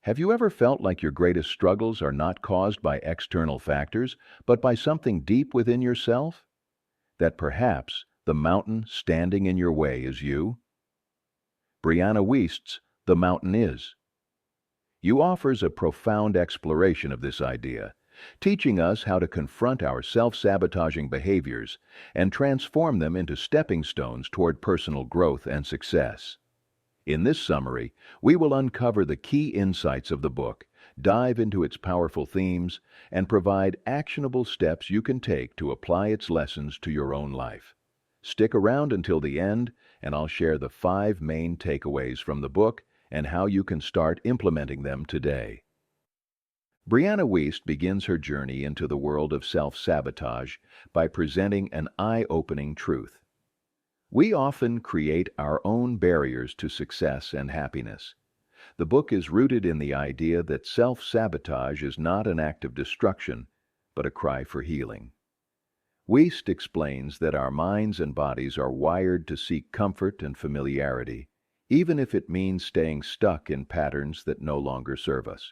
Have you ever felt like your greatest struggles are not caused by external factors, but by something deep within yourself? That perhaps the mountain standing in your way is you? Brianna Wiest's The Mountain Is. You offers a profound exploration of this idea, teaching us how to confront our self-sabotaging behaviors and transform them into stepping stones toward personal growth and success. In this summary, we will uncover the key insights of the book, dive into its powerful themes, and provide actionable steps you can take to apply its lessons to your own life. Stick around until the end, and I'll share the 5 main takeaways from the book and how you can start implementing them today. Brianna Wiest begins her journey into the world of self-sabotage by presenting an eye-opening truth. We often create our own barriers to success and happiness. The book is rooted in the idea that self-sabotage is not an act of destruction, but a cry for healing. Wiest explains that our minds and bodies are wired to seek comfort and familiarity, even if it means staying stuck in patterns that no longer serve us.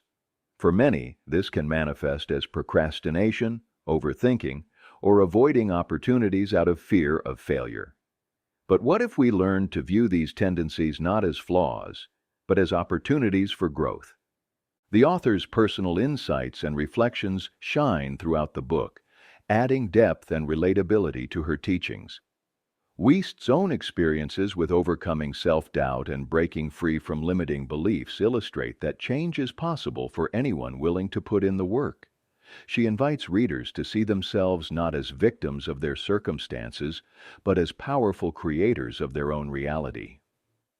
For many, this can manifest as procrastination, overthinking, or avoiding opportunities out of fear of failure. But what if we learn to view these tendencies not as flaws, but as opportunities for growth? The author's personal insights and reflections shine throughout the book, adding depth and relatability to her teachings. Wiest's own experiences with overcoming self-doubt and breaking free from limiting beliefs illustrate that change is possible for anyone willing to put in the work. She invites readers to see themselves not as victims of their circumstances, but as powerful creators of their own reality.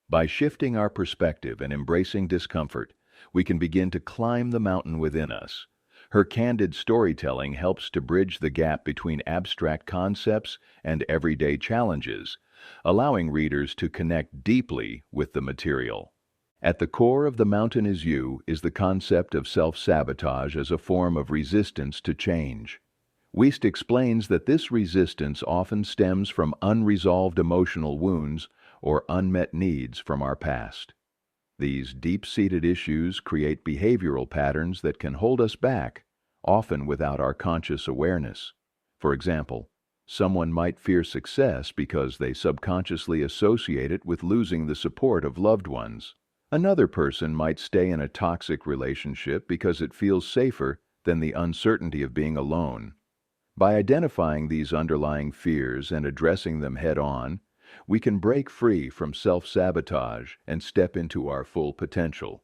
By shifting our perspective and embracing discomfort, we can begin to climb the mountain within us. Her candid storytelling helps to bridge the gap between abstract concepts and everyday challenges, allowing readers to connect deeply with the material. At the core of The Mountain Is You is the concept of self-sabotage as a form of resistance to change. Wiest explains that this resistance often stems from unresolved emotional wounds or unmet needs from our past. These deep-seated issues create behavioral patterns that can hold us back, often without our conscious awareness. For example, someone might fear success because they subconsciously associate it with losing the support of loved ones. Another person might stay in a toxic relationship because it feels safer than the uncertainty of being alone. By identifying these underlying fears and addressing them head-on, we can break free from self-sabotage and step into our full potential.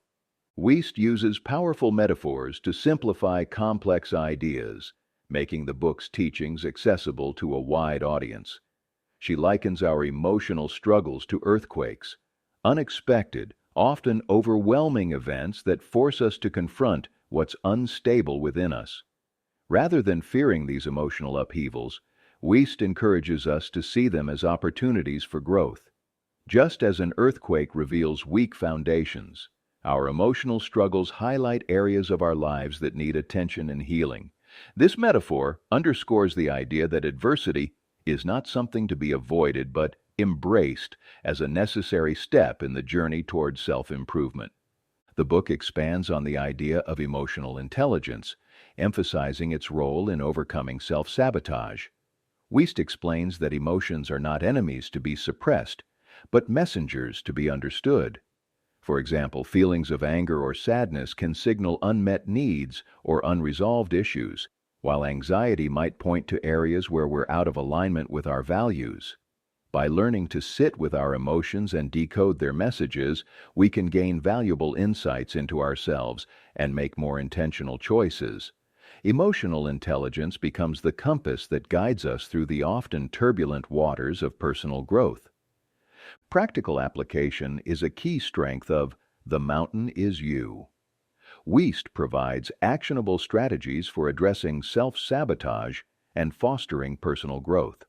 Wiest uses powerful metaphors to simplify complex ideas, making the book's teachings accessible to a wide audience. She likens our emotional struggles to earthquakes, unexpected, often overwhelming events that force us to confront what's unstable within us. Rather than fearing these emotional upheavals, Wiest encourages us to see them as opportunities for growth. Just as an earthquake reveals weak foundations, our emotional struggles highlight areas of our lives that need attention and healing. This metaphor underscores the idea that adversity is not something to be avoided but embraced as a necessary step in the journey towards self-improvement. The book expands on the idea of emotional intelligence, emphasizing its role in overcoming self-sabotage. Wiest explains that emotions are not enemies to be suppressed, but messengers to be understood. For example, feelings of anger or sadness can signal unmet needs or unresolved issues, while anxiety might point to areas where we're out of alignment with our values. By learning to sit with our emotions and decode their messages, we can gain valuable insights into ourselves and make more intentional choices. Emotional intelligence becomes the compass that guides us through the often turbulent waters of personal growth. Practical application is a key strength of The Mountain Is You. Wiest provides actionable strategies for addressing self-sabotage and fostering personal growth.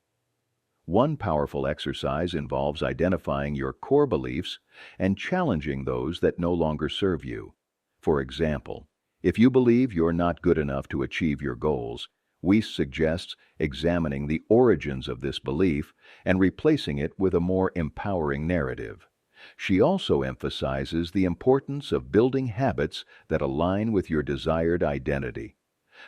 One powerful exercise involves identifying your core beliefs and challenging those that no longer serve you. For example, if you believe you're not good enough to achieve your goals, Wiest suggests examining the origins of this belief and replacing it with a more empowering narrative. She also emphasizes the importance of building habits that align with your desired identity.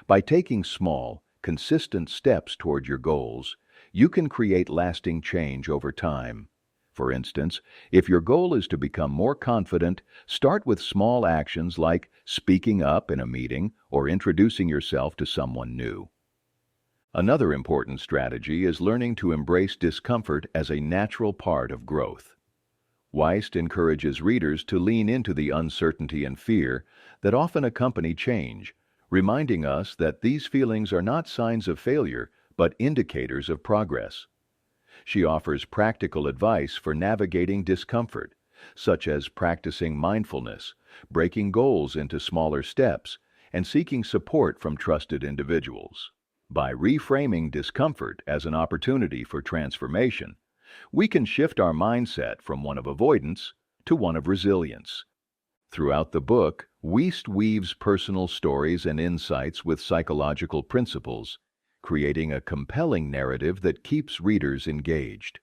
By taking small, consistent steps toward your goals, you can create lasting change over time. For instance, if your goal is to become more confident, start with small actions like speaking up in a meeting or introducing yourself to someone new. Another important strategy is learning to embrace discomfort as a natural part of growth. Wiest encourages readers to lean into the uncertainty and fear that often accompany change, reminding us that these feelings are not signs of failure, but indicators of progress. She offers practical advice for navigating discomfort, such as practicing mindfulness, breaking goals into smaller steps, and seeking support from trusted individuals. By reframing discomfort as an opportunity for transformation, we can shift our mindset from one of avoidance to one of resilience. Throughout the book, Wiest weaves personal stories and insights with psychological principles, creating a compelling narrative that keeps readers engaged.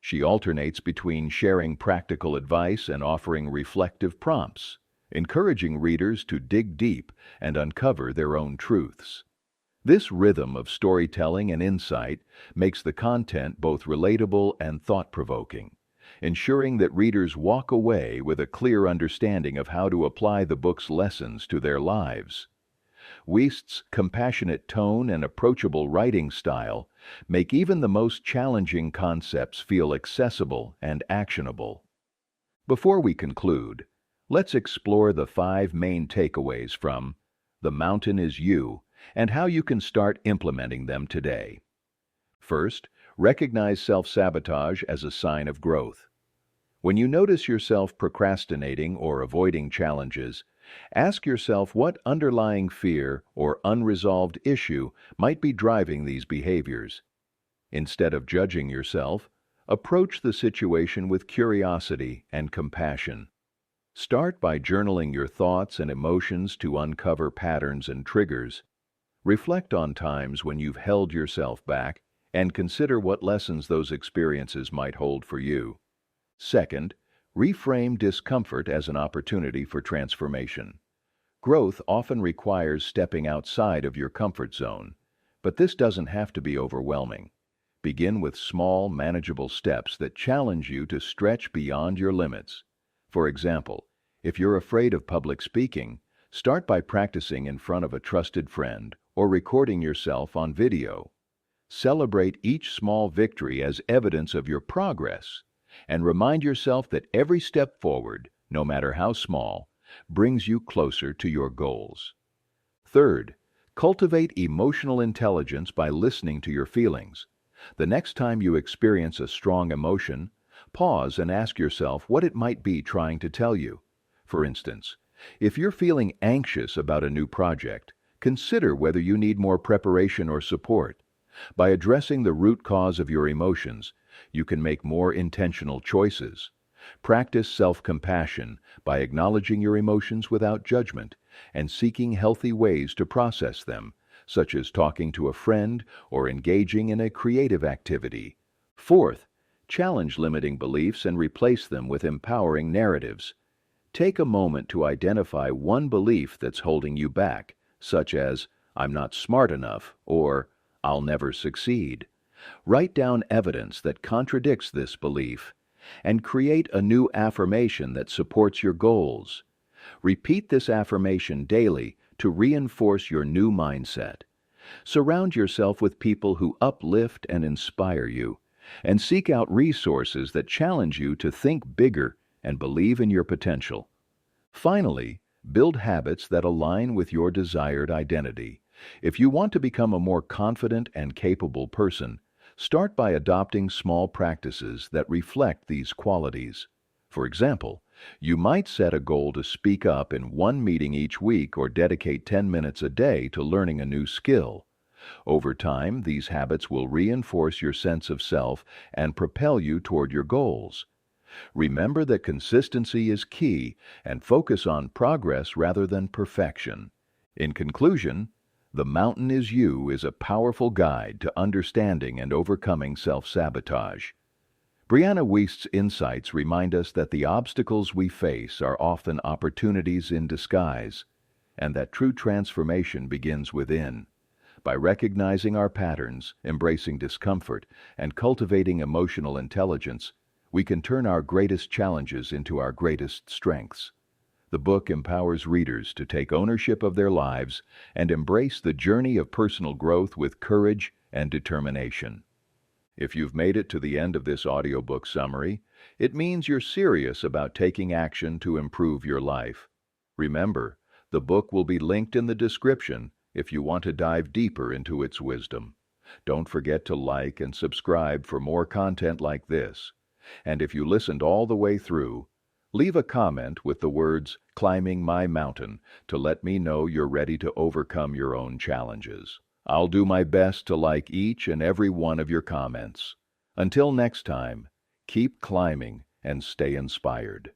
She alternates between sharing practical advice and offering reflective prompts, encouraging readers to dig deep and uncover their own truths. This rhythm of storytelling and insight makes the content both relatable and thought-provoking, ensuring that readers walk away with a clear understanding of how to apply the book's lessons to their lives. Wiest's compassionate tone and approachable writing style make even the most challenging concepts feel accessible and actionable. Before we conclude, let's explore the 5 main takeaways from The Mountain is You and how you can start implementing them today. First, recognize self-sabotage as a sign of growth. When you notice yourself procrastinating or avoiding challenges, ask yourself what underlying fear or unresolved issue might be driving these behaviors. Instead of judging yourself, approach the situation with curiosity and compassion. Start by journaling your thoughts and emotions to uncover patterns and triggers. Reflect on times when you've held yourself back and consider what lessons those experiences might hold for you. Second, reframe discomfort as an opportunity for transformation. Growth often requires stepping outside of your comfort zone, but this doesn't have to be overwhelming. Begin with small, manageable steps that challenge you to stretch beyond your limits. For example, if you're afraid of public speaking, start by practicing in front of a trusted friend or recording yourself on video. Celebrate each small victory as evidence of your progress, and remind yourself that every step forward, no matter how small, brings you closer to your goals. Third, cultivate emotional intelligence by listening to your feelings. The next time you experience a strong emotion, pause and ask yourself what it might be trying to tell you. For instance, if you're feeling anxious about a new project, consider whether you need more preparation or support. By addressing the root cause of your emotions, you can make more intentional choices. Practice self-compassion by acknowledging your emotions without judgment and seeking healthy ways to process them, such as talking to a friend or engaging in a creative activity. Fourth, challenge limiting beliefs and replace them with empowering narratives. Take a moment to identify one belief that's holding you back, such as, "I'm not smart enough," or "I'll never succeed." Write down evidence that contradicts this belief and create a new affirmation that supports your goals. Repeat this affirmation daily to reinforce your new mindset. Surround yourself with people who uplift and inspire you, and seek out resources that challenge you to think bigger and believe in your potential. Finally, build habits that align with your desired identity. If you want to become a more confident and capable person, start by adopting small practices that reflect these qualities. For example, you might set a goal to speak up in one meeting each week or dedicate 10 minutes a day to learning a new skill. Over time, these habits will reinforce your sense of self and propel you toward your goals. Remember that consistency is key and focus on progress rather than perfection. In conclusion, The Mountain is You is a powerful guide to understanding and overcoming self-sabotage. Brianna Wiest's insights remind us that the obstacles we face are often opportunities in disguise, and that true transformation begins within. By recognizing our patterns, embracing discomfort, and cultivating emotional intelligence, we can turn our greatest challenges into our greatest strengths. The book empowers readers to take ownership of their lives and embrace the journey of personal growth with courage and determination. If you've made it to the end of this audiobook summary, it means you're serious about taking action to improve your life. Remember, the book will be linked in the description if you want to dive deeper into its wisdom. Don't forget to like and subscribe for more content like this. And if you listened all the way through, leave a comment with the words "Climbing My Mountain" to let me know you're ready to overcome your own challenges. I'll do my best to like each and every one of your comments. Until next time, keep climbing and stay inspired.